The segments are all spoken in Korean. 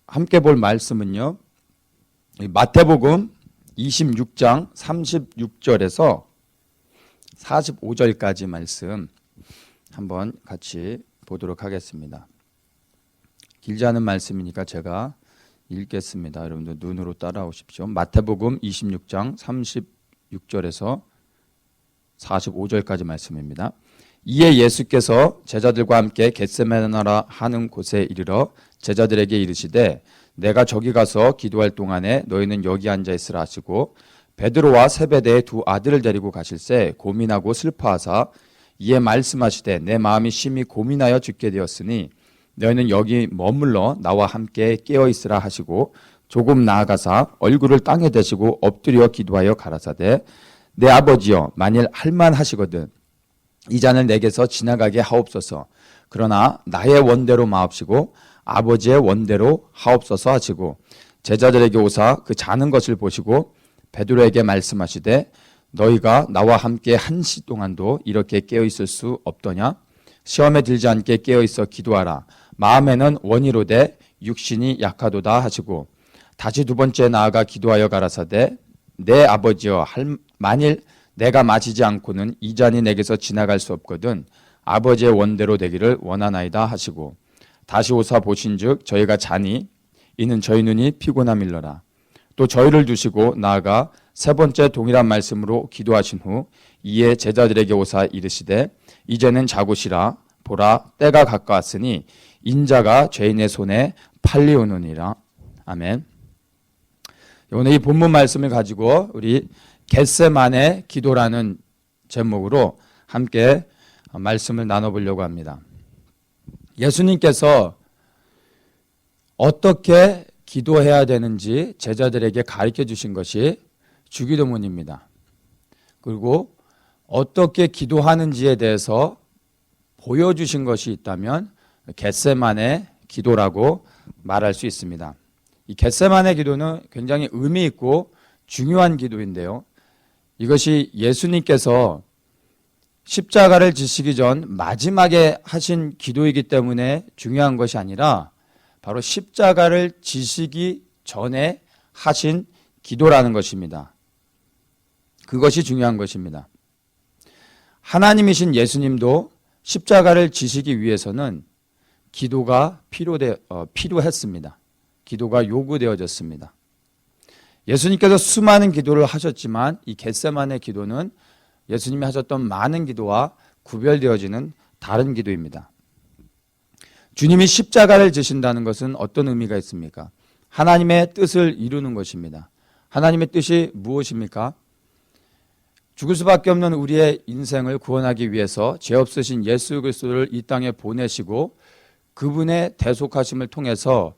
함께 볼 말씀은요, 마태복음 26장 36절에서 45절까지 말씀 한번 같이 보도록 하겠습니다. 길지 않은 말씀이니까 제가 읽겠습니다. 여러분들 눈으로 따라오십시오. 마태복음 26장 36절에서 45절까지 말씀입니다. 이에 예수께서 제자들과 함께 겟세마네라 하는 곳에 이르러 제자들에게 이르시되 내가 저기 가서 기도할 동안에 너희는 여기 앉아 있으라 하시고 베드로와 세베대의 두 아들을 데리고 가실새 고민하고 슬퍼하사 이에 말씀하시되 내 마음이 심히 고민하여 죽게 되었으니 너희는 여기 머물러 나와 함께 깨어 있으라 하시고 조금 나아가사 얼굴을 땅에 대시고 엎드려 기도하여 가라사대 내 아버지여 만일 할만하시거든 이 잔을 내게서 지나가게 하옵소서. 그러나 나의 원대로 마옵시고 아버지의 원대로 하옵소서 하시고 제자들에게 오사 그 자는 것을 보시고 베드로에게 말씀하시되 너희가 나와 함께 한 시 동안도 이렇게 깨어 있을 수 없더냐? 시험에 들지 않게 깨어 있어 기도하라. 마음에는 원이로되 육신이 약하도다 하시고 다시 두 번째 나아가 기도하여 가라사대 내 아버지여 만일 내가 마시지 않고는 이 잔이 내게서 지나갈 수 없거든 아버지의 원대로 되기를 원하나이다 하시고 다시 오사 보신즉 저희가 자니 이는 저희 눈이 피곤함일러라. 또 저희를 두시고 나아가 세 번째 동일한 말씀으로 기도하신 후 이에 제자들에게 오사 이르시되 이제는 자고시라. 보라 때가 가까웠으니 인자가 죄인의 손에 팔리오느니라. 아멘. 오늘 이 본문 말씀을 가지고 우리 겟세마네 기도라는 제목으로 함께 말씀을 나눠보려고 합니다. 예수님께서 어떻게 기도해야 되는지 제자들에게 가르쳐 주신 것이 주기도문입니다. 그리고 어떻게 기도하는지에 대해서 보여주신 것이 있다면 겟세마네 기도라고 말할 수 있습니다. 이 겟세마네 기도는 굉장히 의미 있고 중요한 기도인데요. 이것이 예수님께서 십자가를 지시기 전 마지막에 하신 기도이기 때문에 중요한 것이 아니라 바로 십자가를 지시기 전에 하신 기도라는 것입니다. 그것이 중요한 것입니다. 하나님이신 예수님도 십자가를 지시기 위해서는 기도가 필요했습니다. 기도가 요구되어졌습니다. 예수님께서 수많은 기도를 하셨지만 이 겟세마네 기도는 예수님이 하셨던 많은 기도와 구별되어지는 다른 기도입니다. 주님이 십자가를 지신다는 것은 어떤 의미가 있습니까? 하나님의 뜻을 이루는 것입니다. 하나님의 뜻이 무엇입니까? 죽을 수밖에 없는 우리의 인생을 구원하기 위해서 죄 없으신 예수 그리스도를 이 땅에 보내시고 그분의 대속하심을 통해서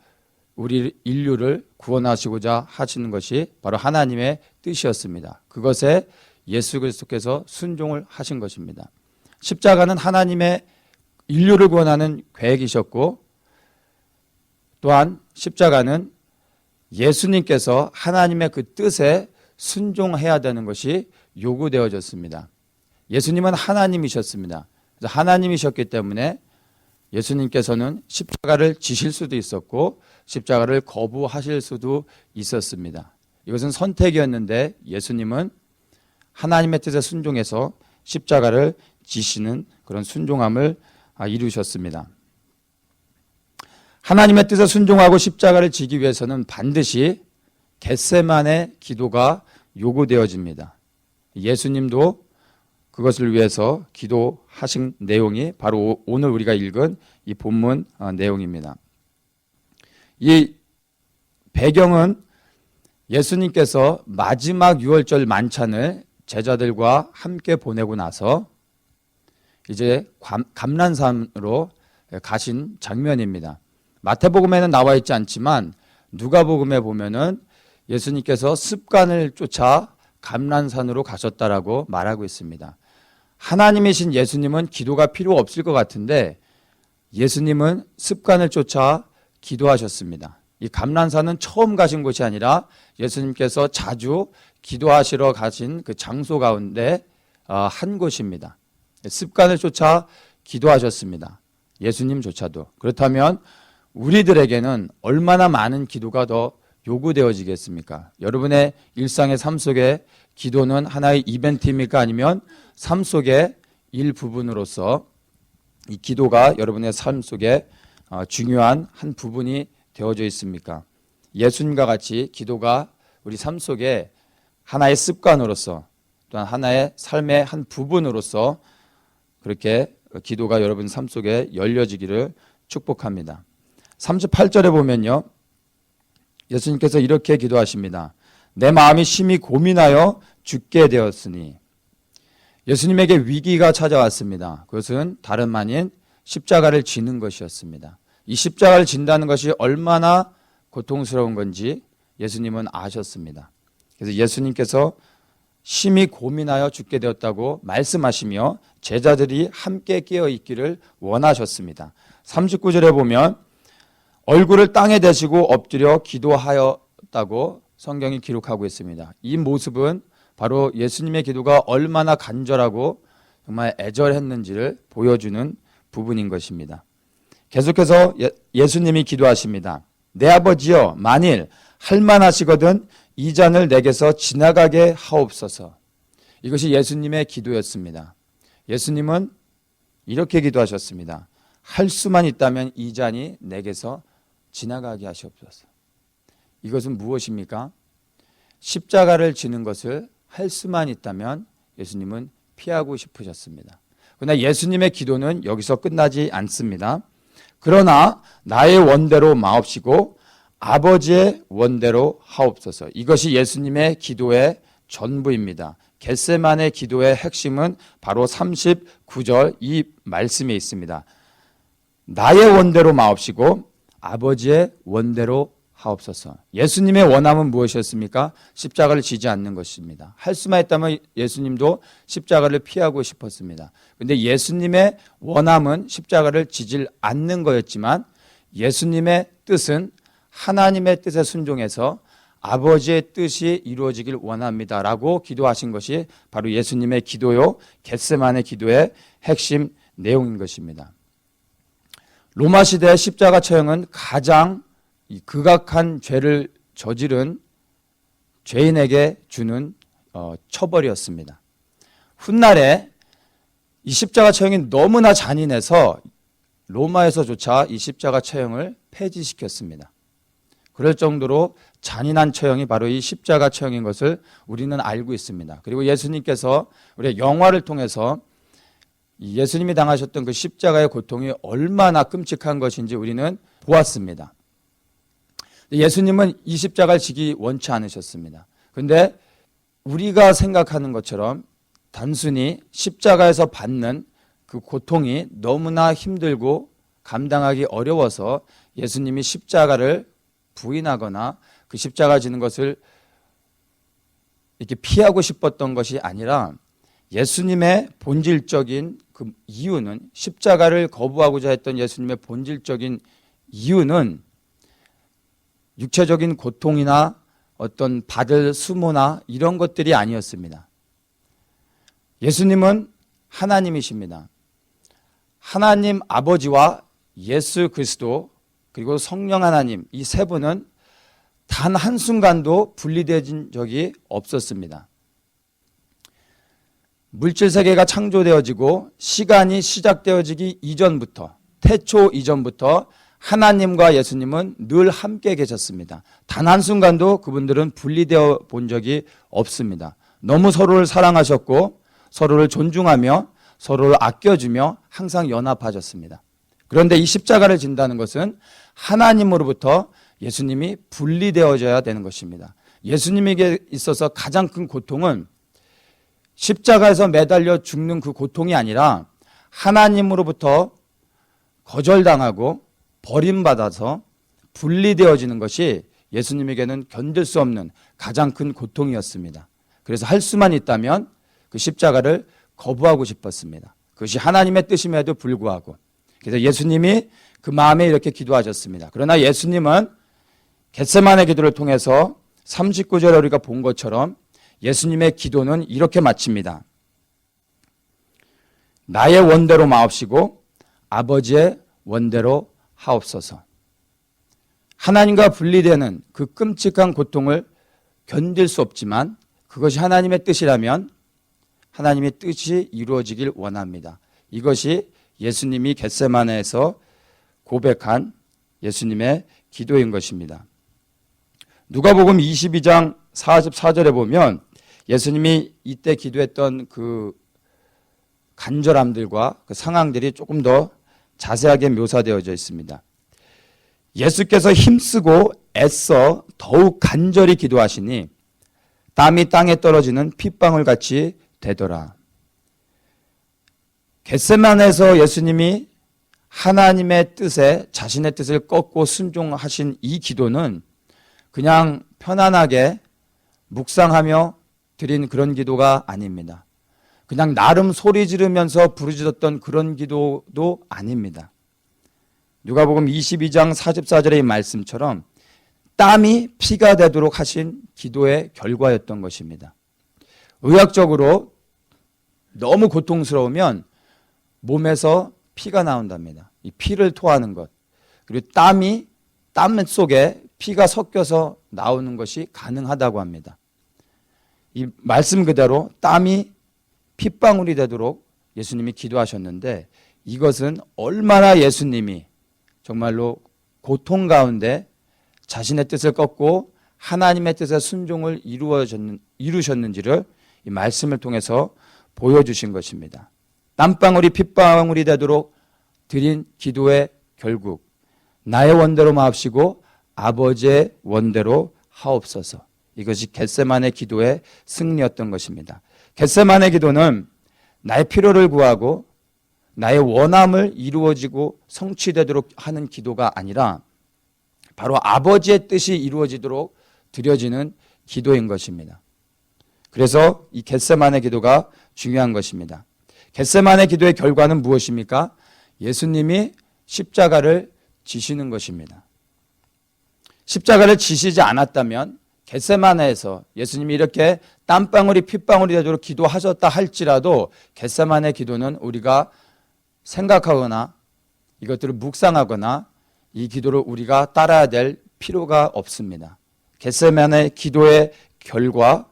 우리 인류를 구원하시고자 하시는 것이 바로 하나님의 뜻이었습니다. 그것에 예수 그리스도께서 순종을 하신 것입니다. 십자가는 하나님의 인류를 구원하는 계획이셨고 또한 십자가는 예수님께서 하나님의 그 뜻에 순종해야 되는 것이 요구되어졌습니다. 예수님은 하나님이셨습니다. 그래서 하나님이셨기 때문에 예수님께서는 십자가를 지실 수도 있었고 십자가를 거부하실 수도 있었습니다. 이것은 선택이었는데 예수님은 하나님의 뜻에 순종해서 십자가를 지시는 그런 순종함을 이루셨습니다. 하나님의 뜻에 순종하고 십자가를 지기 위해서는 반드시 겟세마네 기도가 요구되어집니다. 예수님도 그것을 위해서 기도하신 내용이 바로 오늘 우리가 읽은 이 본문 내용입니다. 이 배경은 예수님께서 마지막 유월절 만찬을 제자들과 함께 보내고 나서 이제 감난산으로 가신 장면입니다. 마태복음에는 나와 있지 않지만 누가복음에 보면은 예수님께서 습관을 쫓아 감난산으로 가셨다라고 말하고 있습니다. 하나님이신 예수님은 기도가 필요 없을 것 같은데 예수님은 습관을 쫓아 기도하셨습니다. 이 감난산은 처음 가신 곳이 아니라 예수님께서 자주 기도하시러 가신 그 장소 가운데 한 곳입니다. 습관을 쫓아 기도하셨습니다. 예수님조차도. 그렇다면 우리들에게는 얼마나 많은 기도가 더 요구되어지겠습니까? 여러분의 일상의 삶 속에 기도는 하나의 이벤트입니까? 아니면 삶 속의 일부분으로서 이 기도가 여러분의 삶 속에 중요한 한 부분이 되어져 있습니까? 예수님과 같이 기도가 우리 삶 속에 하나의 습관으로서 또한 하나의 삶의 한 부분으로서 그렇게 기도가 여러분 삶 속에 열려지기를 축복합니다. 38절에 보면요, 예수님께서 이렇게 기도하십니다. 내 마음이 심히 고민하여 죽게 되었으니. 예수님에게 위기가 찾아왔습니다. 그것은 다름 아닌 십자가를 지는 것이었습니다. 이 십자가를 진다는 것이 얼마나 고통스러운 건지 예수님은 아셨습니다. 그래서 예수님께서 심히 고민하여 죽게 되었다고 말씀하시며 제자들이 함께 깨어 있기를 원하셨습니다. 39절에 보면 얼굴을 땅에 대시고 엎드려 기도하였다고 성경이 기록하고 있습니다. 이 모습은 바로 예수님의 기도가 얼마나 간절하고 정말 애절했는지를 보여주는 부분인 것입니다. 계속해서 예수님이 기도하십니다. 내 아버지여, 만일 할만하시거든 이 잔을 내게서 지나가게 하옵소서. 이것이 예수님의 기도였습니다. 예수님은 이렇게 기도하셨습니다. 할 수만 있다면 이 잔이 내게서 지나가게 하시옵소서. 이것은 무엇입니까? 십자가를 지는 것을 할 수만 있다면 예수님은 피하고 싶으셨습니다. 그러나 예수님의 기도는 여기서 끝나지 않습니다. 그러나 나의 원대로 마옵시고 아버지의 원대로 하옵소서. 이것이 예수님의 기도의 전부입니다. 겟세마네 기도의 핵심은 바로 39절 이 말씀에 있습니다. 나의 원대로 마옵시고 아버지의 원대로 하옵소서. 예수님의 원함은 무엇이었습니까? 십자가를 지지 않는 것입니다. 할 수만 있다면 예수님도 십자가를 피하고 싶었습니다. 그런데 예수님의 원함은 십자가를 지질 않는 거였지만 예수님의 뜻은 하나님의 뜻에 순종해서 아버지의 뜻이 이루어지길 원합니다라고 기도하신 것이 바로 예수님의 기도요, 겟세마네 기도의 핵심 내용인 것입니다. 로마 시대 십자가 처형은 가장 극악한 죄를 저지른 죄인에게 주는 처벌이었습니다. 훗날에 이 십자가 처형이 너무나 잔인해서 로마에서조차 이 십자가 처형을 폐지시켰습니다. 그럴 정도로 잔인한 처형이 바로 이 십자가 처형인 것을 우리는 알고 있습니다. 그리고 예수님께서 우리의 영화를 통해서 예수님이 당하셨던 그 십자가의 고통이 얼마나 끔찍한 것인지 우리는 보았습니다. 예수님은 이 십자가를 지기 원치 않으셨습니다. 그런데 우리가 생각하는 것처럼 단순히 십자가에서 받는 그 고통이 너무나 힘들고 감당하기 어려워서 예수님이 십자가를 부인하거나 그 십자가 지는 것을 이렇게 피하고 싶었던 것이 아니라 예수님의 본질적인 그 이유는, 십자가를 거부하고자 했던 예수님의 본질적인 이유는 육체적인 고통이나 어떤 받을 수모나 이런 것들이 아니었습니다. 예수님은 하나님이십니다. 하나님 아버지와 예수 그리스도 그리고 성령 하나님, 이 세 분은 단 한순간도 분리된 적이 없었습니다. 물질 세계가 창조되어지고 시간이 시작되어지기 이전부터, 태초 이전부터 하나님과 예수님은 늘 함께 계셨습니다. 단 한순간도 그분들은 분리되어 본 적이 없습니다. 너무 서로를 사랑하셨고 서로를 존중하며 서로를 아껴주며 항상 연합하셨습니다. 그런데 이 십자가를 진다는 것은 하나님으로부터 예수님이 분리되어져야 되는 것입니다. 예수님에게 있어서 가장 큰 고통은 십자가에서 매달려 죽는 그 고통이 아니라 하나님으로부터 거절당하고 버림받아서 분리되어지는 것이 예수님에게는 견딜 수 없는 가장 큰 고통이었습니다. 그래서 할 수만 있다면 그 십자가를 거부하고 싶었습니다. 그것이 하나님의 뜻임에도 불구하고. 그래서 예수님이 그 마음에 이렇게 기도하셨습니다. 그러나 예수님은 겟세마네 기도를 통해서 39절에 우리가 본 것처럼 예수님의 기도는 이렇게 마칩니다. 나의 원대로 마옵시고 아버지의 원대로 하옵소서. 하나님과 분리되는 그 끔찍한 고통을 견딜 수 없지만 그것이 하나님의 뜻이라면 하나님의 뜻이 이루어지길 원합니다. 이것이 예수님이 겟세마네에서 고백한 예수님의 기도인 것입니다. 누가복음 22장 44절에 보면 예수님이 이때 기도했던 그 간절함들과 그 상황들이 조금 더 자세하게 묘사되어져 있습니다. 예수께서 힘쓰고 애써 더욱 간절히 기도하시니 땀이 땅에 떨어지는 핏방울 같이 되더라. 겟세마네에서 예수님이 하나님의 뜻에 자신의 뜻을 꺾고 순종하신 이 기도는 그냥 편안하게 묵상하며 드린 그런 기도가 아닙니다. 그냥 나름 소리 지르면서 부르짖었던 그런 기도도 아닙니다. 누가복음 22장 44절의 말씀처럼 땀이 피가 되도록 하신 기도의 결과였던 것입니다. 의학적으로 너무 고통스러우면 몸에서 피가 나온답니다. 이 피를 토하는 것, 그리고 땀 속에 피가 섞여서 나오는 것이 가능하다고 합니다. 이 말씀 그대로 땀이 핏방울이 되도록 예수님이 기도하셨는데 이것은 얼마나 예수님이 정말로 고통 가운데 자신의 뜻을 꺾고 하나님의 뜻에 순종을 이루셨는지를 이 말씀을 통해서 보여주신 것입니다. 땀방울이 핏방울이 되도록 드린 기도의 결국 나의 원대로 마옵시고 아버지의 원대로 하옵소서. 이것이 겟세마네 기도의 승리였던 것입니다. 겟세마네 기도는 나의 필요를 구하고 나의 원함을 이루어지고 성취되도록 하는 기도가 아니라 바로 아버지의 뜻이 이루어지도록 드려지는 기도인 것입니다. 그래서 이 겟세마네 기도가 중요한 것입니다. 겟세마네 기도의 결과는 무엇입니까? 예수님이 십자가를 지시는 것입니다. 십자가를 지시지 않았다면 겟세마네에서 예수님이 이렇게 땀방울이 핏방울이 되도록 기도하셨다 할지라도 겟세마네 기도는 우리가 생각하거나 이것들을 묵상하거나 이 기도를 우리가 따라야 될 필요가 없습니다. 겟세마네 기도의 결과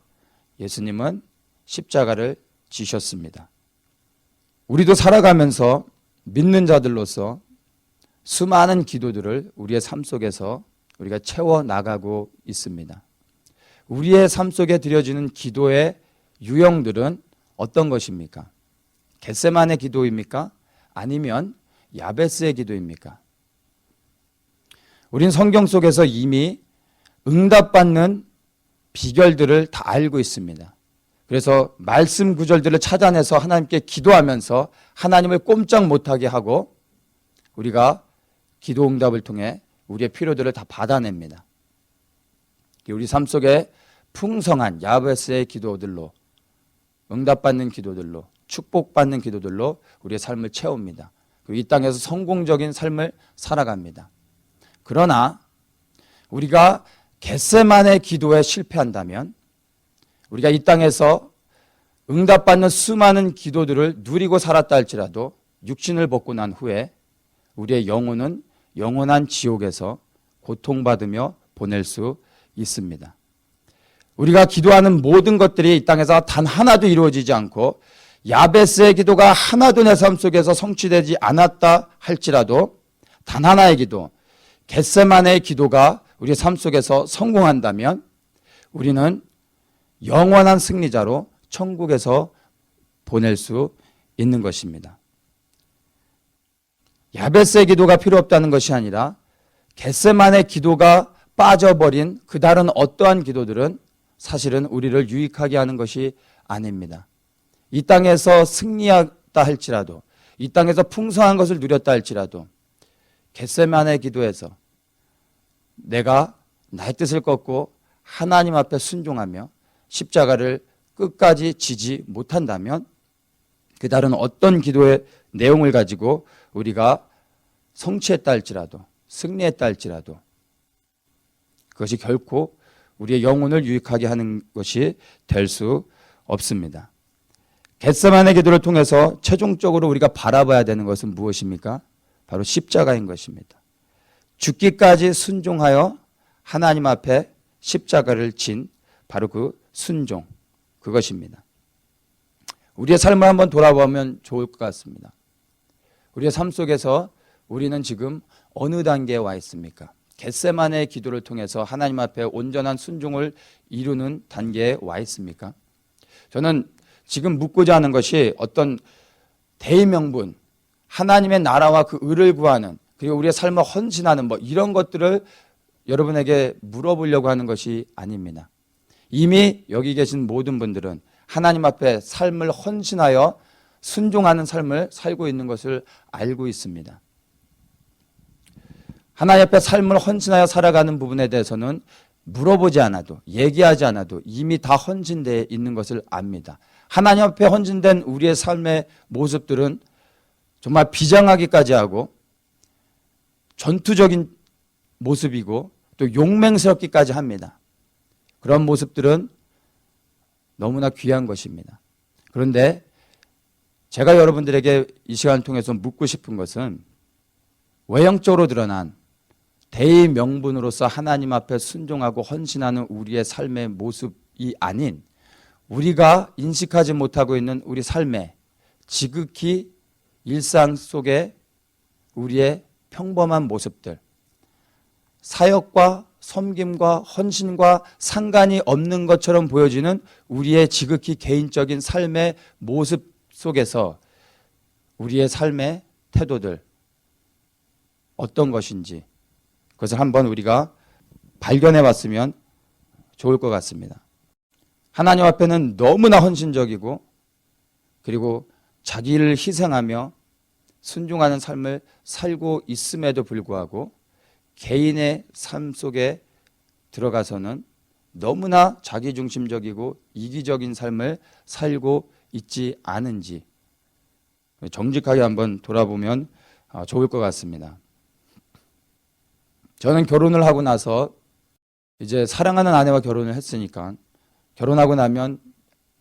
예수님은 십자가를 지셨습니다. 우리도 살아가면서 믿는 자들로서 수많은 기도들을 우리의 삶 속에서 우리가 채워나가고 있습니다. 우리의 삶 속에 드려지는 기도의 유형들은 어떤 것입니까? 겟세마네 기도입니까? 아니면 야베스의 기도입니까? 우린 성경 속에서 이미 응답받는 비결들을 다 알고 있습니다. 그래서 말씀 구절들을 찾아내서 하나님께 기도하면서 하나님을 꼼짝 못하게 하고 우리가 기도 응답을 통해 우리의 필요들을 다 받아냅니다. 우리 삶 속에 풍성한 야베스의 기도들로 응답받는 기도들로 축복받는 기도들로 우리의 삶을 채웁니다. 그리고 이 땅에서 성공적인 삶을 살아갑니다. 그러나 우리가 겟세마네 기도에 실패한다면 우리가 이 땅에서 응답받는 수많은 기도들을 누리고 살았다 할지라도 육신을 벗고 난 후에 우리의 영혼은 영원한 지옥에서 고통받으며 보낼 수 있습니다. 우리가 기도하는 모든 것들이 이 땅에서 단 하나도 이루어지지 않고 야베스의 기도가 하나도 내 삶 속에서 성취되지 않았다 할지라도 단 하나의 기도, 겟세마네의 기도가 우리의 삶 속에서 성공한다면 우리는 영원한 승리자로 천국에서 보낼 수 있는 것입니다. 야베스의 기도가 필요 없다는 것이 아니라 겟세마네 기도가 빠져버린 그 다른 어떠한 기도들은 사실은 우리를 유익하게 하는 것이 아닙니다. 이 땅에서 승리했다 할지라도 이 땅에서 풍성한 것을 누렸다 할지라도 겟세마네 기도에서 내가 나의 뜻을 꺾고 하나님 앞에 순종하며 십자가를 끝까지 지지 못한다면 그 다른 어떤 기도의 내용을 가지고 우리가 성취했다 할지라도 승리했다 할지라도 그것이 결코 우리의 영혼을 유익하게 하는 것이 될 수 없습니다. 겟세마네 기도를 통해서 최종적으로 우리가 바라봐야 되는 것은 무엇입니까? 바로 십자가인 것입니다. 죽기까지 순종하여 하나님 앞에 십자가를 진 바로 그 순종, 그것입니다. 우리의 삶을 한번 돌아보면 좋을 것 같습니다. 우리의 삶 속에서 우리는 지금 어느 단계에 와 있습니까? 겟세마네의 기도를 통해서 하나님 앞에 온전한 순종을 이루는 단계에 와 있습니까? 저는 지금 묻고자 하는 것이 어떤 대의명분, 하나님의 나라와 그 의를 구하는, 그리고 우리의 삶을 헌신하는 이런 것들을 여러분에게 물어보려고 하는 것이 아닙니다. 이미 여기 계신 모든 분들은 하나님 앞에 삶을 헌신하여 순종하는 삶을 살고 있는 것을 알고 있습니다. 하나님 앞에 삶을 헌신하여 살아가는 부분에 대해서는 물어보지 않아도, 얘기하지 않아도 이미 다 헌신되어 있는 것을 압니다. 하나님 앞에 헌신된 우리의 삶의 모습들은 정말 비장하기까지 하고 전투적인 모습이고 또 용맹스럽기까지 합니다. 그런 모습들은 너무나 귀한 것입니다. 그런데 제가 여러분들에게 이 시간을 통해서 묻고 싶은 것은 외형적으로 드러난 대의 명분으로서 하나님 앞에 순종하고 헌신하는 우리의 삶의 모습이 아닌 우리가 인식하지 못하고 있는 우리 삶의 지극히 일상 속의 우리의 평범한 모습들, 사역과 섬김과 헌신과 상관이 없는 것처럼 보여지는 우리의 지극히 개인적인 삶의 모습 속에서 우리의 삶의 태도들 어떤 것인지 그것을 한번 우리가 발견해 봤으면 좋을 것 같습니다. 하나님 앞에는 너무나 헌신적이고 그리고 자기를 희생하며 순종하는 삶을 살고 있음에도 불구하고 개인의 삶 속에 들어가서는 너무나 자기중심적이고 이기적인 삶을 살고 있지 않은지 정직하게 한번 돌아보면 좋을 것 같습니다. 저는 결혼을 하고 나서 이제 사랑하는 아내와 결혼을 했으니까 결혼하고 나면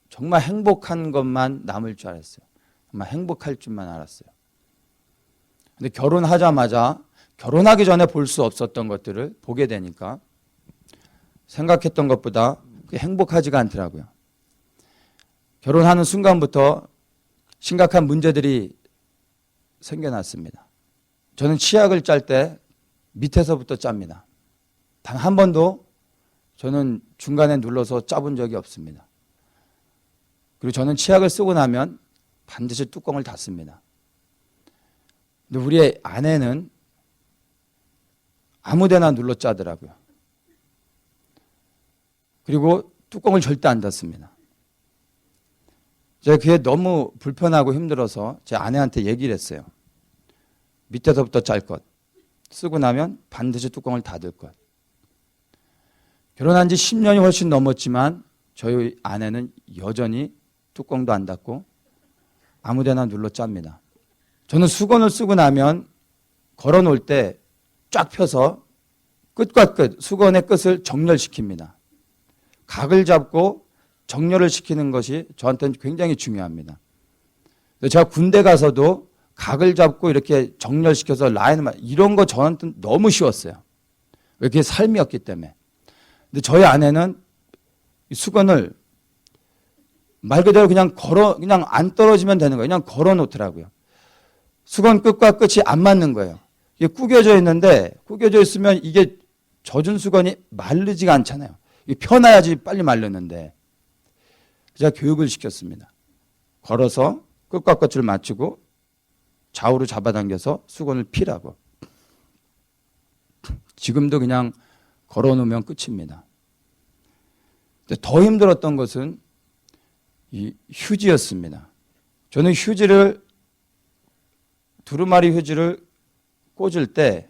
정말 행복한 것만 남을 줄 알았어요. 정말 행복할 줄만 알았어요. 근데 결혼하자마자 결혼하기 전에 볼 수 없었던 것들을 보게 되니까 생각했던 것보다 행복하지가 않더라고요. 결혼하는 순간부터 심각한 문제들이 생겨났습니다. 저는 치약을 짤 때 밑에서부터 짭니다. 단 한 번도 저는 중간에 눌러서 짜본 적이 없습니다. 그리고 저는 치약을 쓰고 나면 반드시 뚜껑을 닫습니다. 근데 우리 아내는 아무데나 눌러 짜더라고요. 그리고 뚜껑을 절대 안 닫습니다. 제가 그게 너무 불편하고 힘들어서 제 아내한테 얘기를 했어요. 밑에서부터 짤 것. 쓰고 나면 반드시 뚜껑을 닫을 것. 결혼한 지 10년이 훨씬 넘었지만 저희 아내는 여전히 뚜껑도 안 닫고 아무데나 눌러 짭니다. 저는 수건을 쓰고 나면 걸어 놓을 때 쫙 펴서 끝과 끝, 수건의 끝을 정렬시킵니다. 각을 잡고 정렬을 시키는 것이 저한테는 굉장히 중요합니다. 제가 군대 가서도 각을 잡고 이렇게 정렬시켜서 라인을 이런 거 저한테 너무 쉬웠어요. 왜 그게 삶이었기 때문에. 근데 저희 아내는 수건을 말 그대로 그냥 안 떨어지면 되는 거예요. 그냥 걸어 놓더라고요. 수건 끝과 끝이 안 맞는 거예요. 이게 구겨져 있는데 구겨져 있으면 이게 젖은 수건이 마르지가 않잖아요. 이게 펴놔야지 빨리 마르는데 제가 교육을 시켰습니다. 걸어서 끝과 끝을 맞추고 좌우로 잡아당겨서 수건을 피라고. 지금도 그냥 걸어놓으면 끝입니다. 근데 더 힘들었던 것은 이 휴지였습니다. 저는 두루마리 휴지를 꽂을 때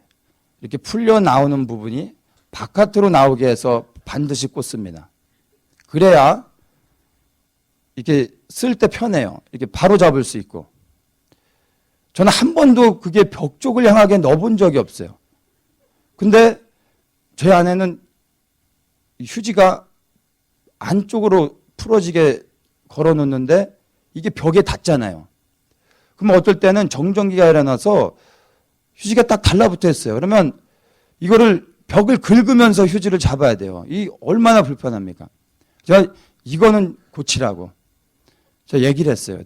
이렇게 풀려 나오는 부분이 바깥으로 나오게 해서 반드시 꽂습니다. 그래야 이렇게 쓸 때 편해요. 이렇게 바로 잡을 수 있고. 저는 한 번도 그게 벽 쪽을 향하게 넣어본 적이 없어요. 근데 제 아내는 휴지가 안쪽으로 풀어지게 걸어 놓는데 이게 벽에 닿잖아요. 그러면 어떨 때는 정전기가 일어나서 휴지가 딱 달라붙어 있어요. 그러면 이거를 벽을 긁으면서 휴지를 잡아야 돼요. 이 얼마나 불편합니까? 제가 이거는 고치라고 제가 얘기를 했어요.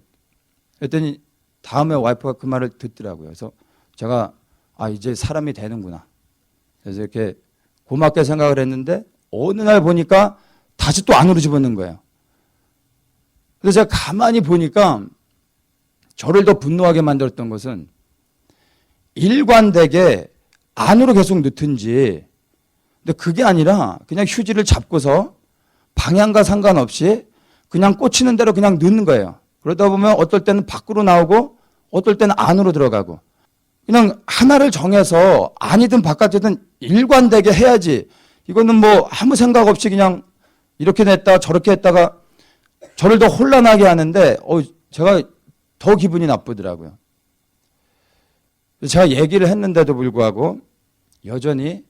그랬더니 다음에 와이프가 그 말을 듣더라고요. 그래서 제가 이제 사람이 되는구나. 그래서 이렇게 고맙게 생각을 했는데 어느 날 보니까 다시 또 안으로 집어넣는 거예요. 그래서 제가 가만히 보니까 저를 더 분노하게 만들었던 것은 일관되게 안으로 계속 넣든지, 근데 그게 아니라 그냥 휴지를 잡고서 방향과 상관없이 그냥 꽂히는 대로 그냥 넣는 거예요. 그러다 보면 어떨 때는 밖으로 나오고 어떨 때는 안으로 들어가고, 그냥 하나를 정해서 안이든 바깥이든 일관되게 해야지. 이거는 뭐 아무 생각 없이 그냥 이렇게 냈다 저렇게 했다가 저를 더 혼란하게 하는데 제가 더 기분이 나쁘더라고요. 제가 얘기를 했는데도 불구하고 여전히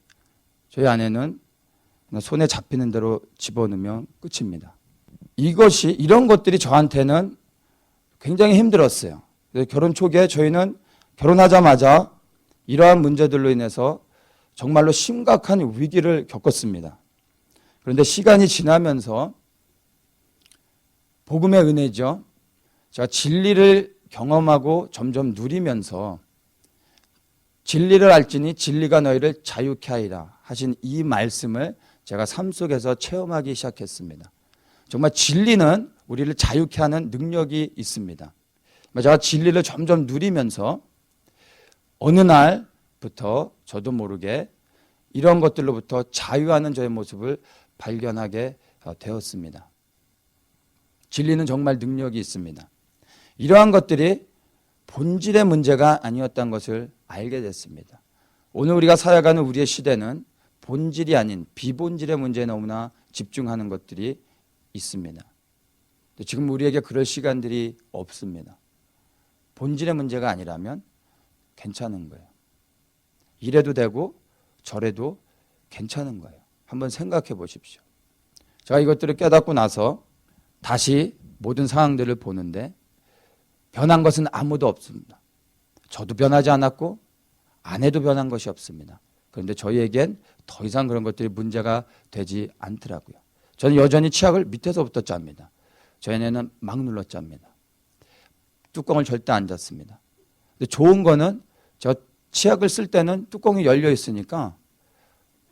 저희 아내는 손에 잡히는 대로 집어넣으면 끝입니다. 이런 것들이 저한테는 굉장히 힘들었어요. 결혼 초기에 저희는 결혼하자마자 이러한 문제들로 인해서 정말로 심각한 위기를 겪었습니다. 그런데 시간이 지나면서 복음의 은혜죠. 제가 진리를 경험하고 점점 누리면서 진리를 알지니 진리가 너희를 자유케 하리라 하신 이 말씀을 제가 삶 속에서 체험하기 시작했습니다. 정말 진리는 우리를 자유케 하는 능력이 있습니다. 제가 진리를 점점 누리면서 어느 날부터 저도 모르게 이런 것들로부터 자유하는 저의 모습을 발견하게 되었습니다. 진리는 정말 능력이 있습니다. 이러한 것들이 본질의 문제가 아니었다는 것을 알게 됐습니다. 오늘 우리가 살아가는 우리의 시대는 본질이 아닌 비본질의 문제에 너무나 집중하는 것들이 있습니다. 지금 우리에게 그럴 시간들이 없습니다. 본질의 문제가 아니라면 괜찮은 거예요. 이래도 되고 저래도 괜찮은 거예요. 한번 생각해 보십시오. 제가 이것들을 깨닫고 나서 다시 모든 상황들을 보는데 변한 것은 아무도 없습니다. 저도 변하지 않았고 아내도 변한 것이 없습니다. 그런데 저희에겐 더 이상 그런 것들이 문제가 되지 않더라고요. 저는 여전히 치약을 밑에서부터 짭니다. 저희 아내는 막 눌러 짭니다. 뚜껑을 절대 안 닫습니다. 근데 좋은 거는 저 치약을 쓸 때는 뚜껑이 열려 있으니까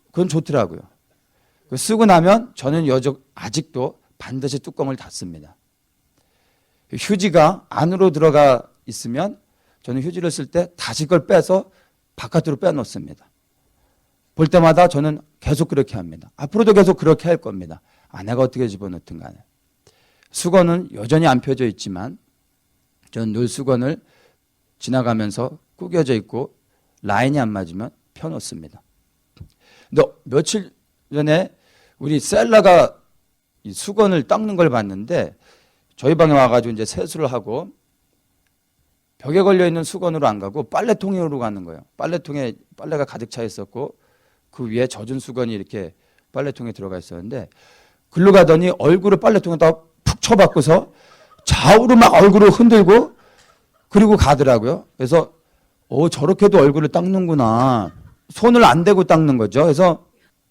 그건 좋더라고요. 쓰고 나면 저는 아직도 반드시 뚜껑을 닫습니다. 휴지가 안으로 들어가 있으면 저는 휴지를 쓸 때 다시 그걸 빼서 바깥으로 빼놓습니다. 볼 때마다 저는 계속 그렇게 합니다. 앞으로도 계속 그렇게 할 겁니다. 아내가 어떻게 집어넣든 간에. 수건은 여전히 안 펴져 있지만 저는 늘 수건을 지나가면서 구겨져 있고 라인이 안 맞으면 펴놓습니다. 근데 며칠 전에 우리 셀라가 이 수건을 닦는 걸 봤는데 저희 방에 와가지고 이제 세수를 하고 벽에 걸려있는 수건으로 안 가고 빨래통으로 가는 거예요. 빨래통에 빨래가 가득 차 있었고 그 위에 젖은 수건이 이렇게 빨래통에 들어가 있었는데 글로 가더니 얼굴을 빨래통에다 푹 쳐박고서 좌우로 막 얼굴을 흔들고 그리고 가더라고요. 그래서 저렇게도 얼굴을 닦는구나. 손을 안 대고 닦는 거죠. 그래서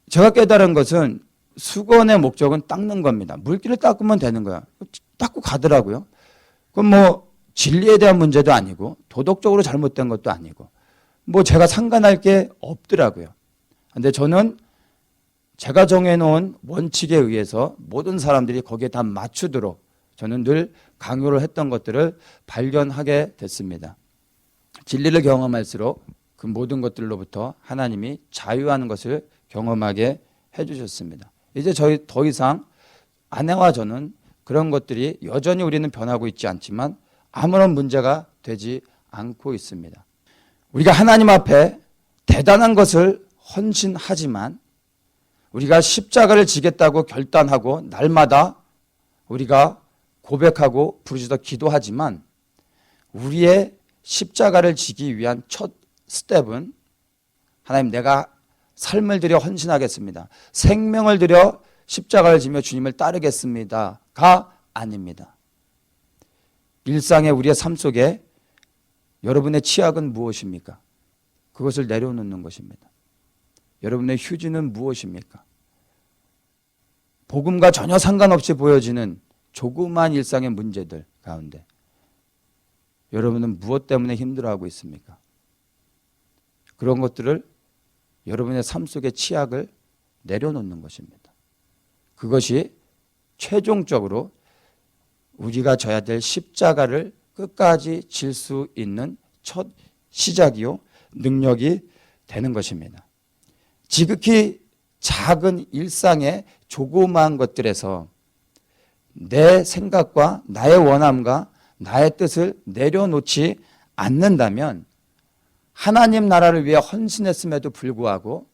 제가 깨달은 것은 수건의 목적은 닦는 겁니다. 물기를 닦으면 되는 거야. 닦고 가더라고요. 그럼 뭐 진리에 대한 문제도 아니고 도덕적으로 잘못된 것도 아니고 뭐 제가 상관할 게 없더라고요. 근데 저는 제가 정해놓은 원칙에 의해서 모든 사람들이 거기에 다 맞추도록 저는 늘 강요를 했던 것들을 발견하게 됐습니다. 진리를 경험할수록 그 모든 것들로부터 하나님이 자유하는 것을 경험하게 해주셨습니다. 이제 저희 더 이상 아내와 저는 그런 것들이 여전히 우리는 변하고 있지 않지만 아무런 문제가 되지 않고 있습니다. 우리가 하나님 앞에 대단한 것을 헌신하지만 우리가 십자가를 지겠다고 결단하고 날마다 우리가 고백하고 부르짖어 기도하지만 우리의 십자가를 지기 위한 첫 스텝은 하나님 내가 삶을 들여 헌신하겠습니다. 생명을 들여 십자가를 지며 주님을 따르겠습니다가 아닙니다. 일상의 우리의 삶 속에 여러분의 치약은 무엇입니까? 그것을 내려놓는 것입니다. 여러분의 휴지는 무엇입니까? 복음과 전혀 상관없이 보여지는 조그만 일상의 문제들 가운데 여러분은 무엇 때문에 힘들어하고 있습니까? 그런 것들을 여러분의 삶 속의 치약을 내려놓는 것입니다. 그것이 최종적으로 우리가 져야 될 십자가를 끝까지 질 수 있는 첫 시작이요 능력이 되는 것입니다. 지극히 작은 일상의 조그마한 것들에서 내 생각과 나의 원함과 나의 뜻을 내려놓지 않는다면 하나님 나라를 위해 헌신했음에도 불구하고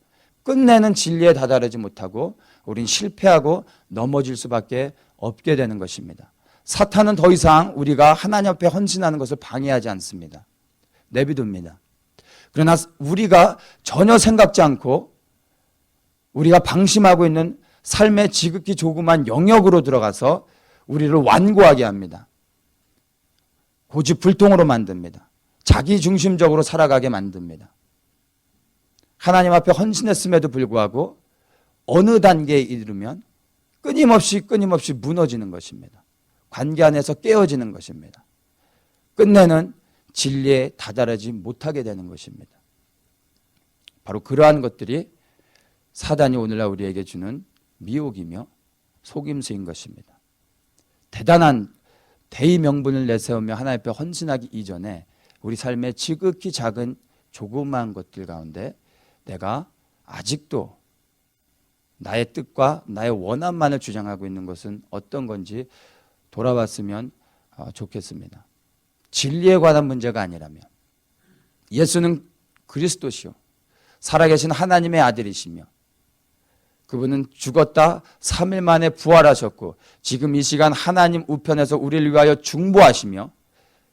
끝내는 진리에 다다르지 못하고 우린 실패하고 넘어질 수밖에 없게 되는 것입니다. 사탄은 더 이상 우리가 하나님 앞에 헌신하는 것을 방해하지 않습니다. 내비둡니다. 그러나 우리가 전혀 생각지 않고 우리가 방심하고 있는 삶의 지극히 조그만 영역으로 들어가서 우리를 완고하게 합니다. 고집불통으로 만듭니다. 자기 중심적으로 살아가게 만듭니다. 하나님 앞에 헌신했음에도 불구하고 어느 단계에 이르면 끊임없이 무너지는 것입니다. 관계 안에서 깨어지는 것입니다. 끝내는 진리에 다다르지 못하게 되는 것입니다. 바로 그러한 것들이 사단이 오늘날 우리에게 주는 미혹이며 속임수인 것입니다. 대단한 대의 명분을 내세우며 하나님 앞에 헌신하기 이전에 우리 삶의 지극히 작은 조그마한 것들 가운데 내가 아직도 나의 뜻과 나의 원함만을 주장하고 있는 것은 어떤 건지 돌아봤으면 좋겠습니다. 진리에 관한 문제가 아니라면 예수는 그리스도시요 살아계신 하나님의 아들이시며 그분은 죽었다 3일 만에 부활하셨고 지금 이 시간 하나님 우편에서 우리를 위하여 중보하시며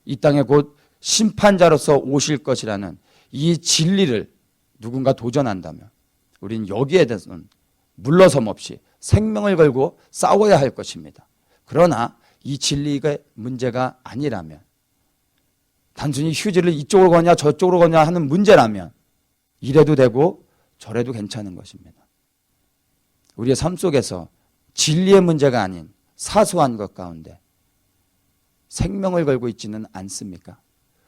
이 땅에 곧 심판자로서 오실 것이라는 이 진리를 누군가 도전한다면 우리는 여기에 대해서는 물러섬 없이 생명을 걸고 싸워야 할 것입니다. 그러나 이 진리가 문제가 아니라면 단순히 휴지를 이쪽으로 거냐 저쪽으로 거냐 하는 문제라면 이래도 되고 저래도 괜찮은 것입니다. 우리의 삶 속에서 진리의 문제가 아닌 사소한 것 가운데 생명을 걸고 있지는 않습니까?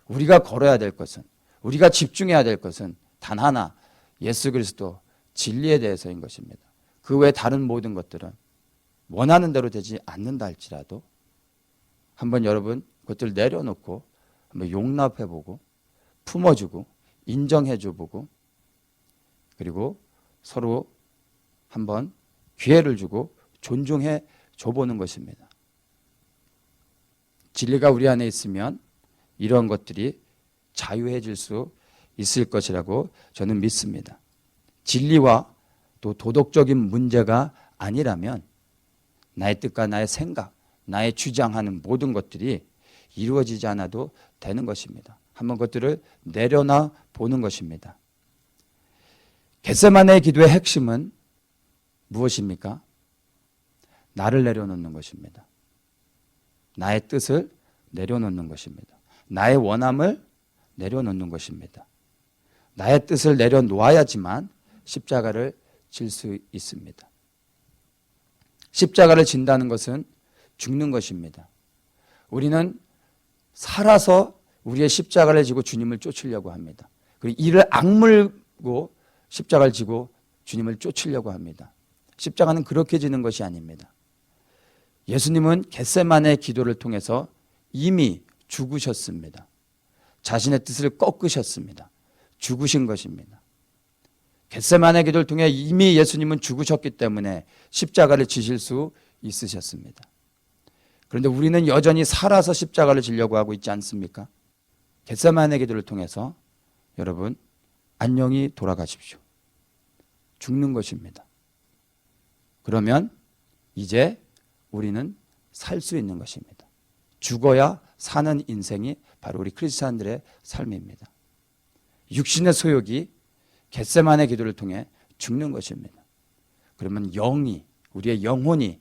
우리가 걸어야 될 것은 우리가 집중해야 될 것은 단 하나 예수 그리스도 진리에 대해서인 것입니다. 그 외 다른 모든 것들은 원하는 대로 되지 않는다 할지라도 한번 여러분 그것들을 내려놓고 한번 용납해보고 품어주고 인정해줘보고 그리고 서로 한번 기회를 주고 존중해 줘보는 것입니다. 진리가 우리 안에 있으면 이런 것들이 자유해질 수 있을 것이라고 저는 믿습니다. 진리와 또 도덕적인 문제가 아니라면 나의 뜻과 나의 생각, 나의 주장하는 모든 것들이 이루어지지 않아도 되는 것입니다. 한번 그것들을 내려놔 보는 것입니다. 겟세마네의 기도의 핵심은 무엇입니까? 나를 내려놓는 것입니다. 나의 뜻을 내려놓는 것입니다. 나의 원함을 내려놓는 것입니다. 나의 뜻을 내려놓아야지만 십자가를 질 수 있습니다. 십자가를 진다는 것은 죽는 것입니다. 우리는 살아서 우리의 십자가를 지고 주님을 쫓으려고 합니다. 그리고 이를 악물고 십자가를 지고 주님을 쫓으려고 합니다. 십자가는 그렇게 지는 것이 아닙니다. 예수님은 겟세마네의 기도를 통해서 이미 죽으셨습니다. 자신의 뜻을 꺾으셨습니다. 죽으신 것입니다. 겟세마네 기도를 통해 이미 예수님은 죽으셨기 때문에 십자가를 지실 수 있으셨습니다. 그런데 우리는 여전히 살아서 십자가를 지려고 하고 있지 않습니까? 겟세마네 기도를 통해서 여러분 안녕히 돌아가십시오. 죽는 것입니다. 그러면 이제 우리는 살 수 있는 것입니다. 죽어야 사는 인생이 바로 우리 크리스찬들의 삶입니다. 육신의 소욕이 겟세마네 기도를 통해 죽는 것입니다. 그러면 영이 우리의 영혼이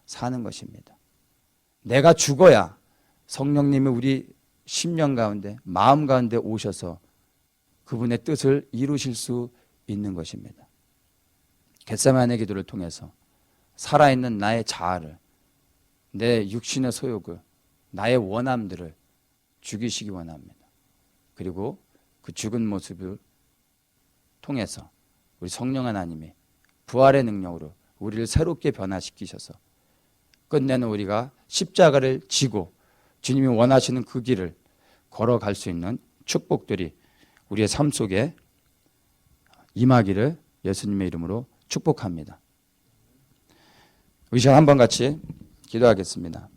사는 것입니다. 내가 죽어야 성령님이 우리 심령 가운데 마음 가운데 오셔서 그분의 뜻을 이루실 수 있는 것입니다. 겟세마네 기도를 통해서 살아있는 나의 자아를, 내 육신의 소욕을, 나의 원함들을 죽이시기 원합니다. 그리고 그 죽은 모습을 통해서 우리 성령 하나님이 부활의 능력으로 우리를 새롭게 변화시키셔서 끝내는 우리가 십자가를 지고 주님이 원하시는 그 길을 걸어갈 수 있는 축복들이 우리의 삶 속에 임하기를 예수님의 이름으로 축복합니다. 우리 시간 한번 같이 기도하겠습니다.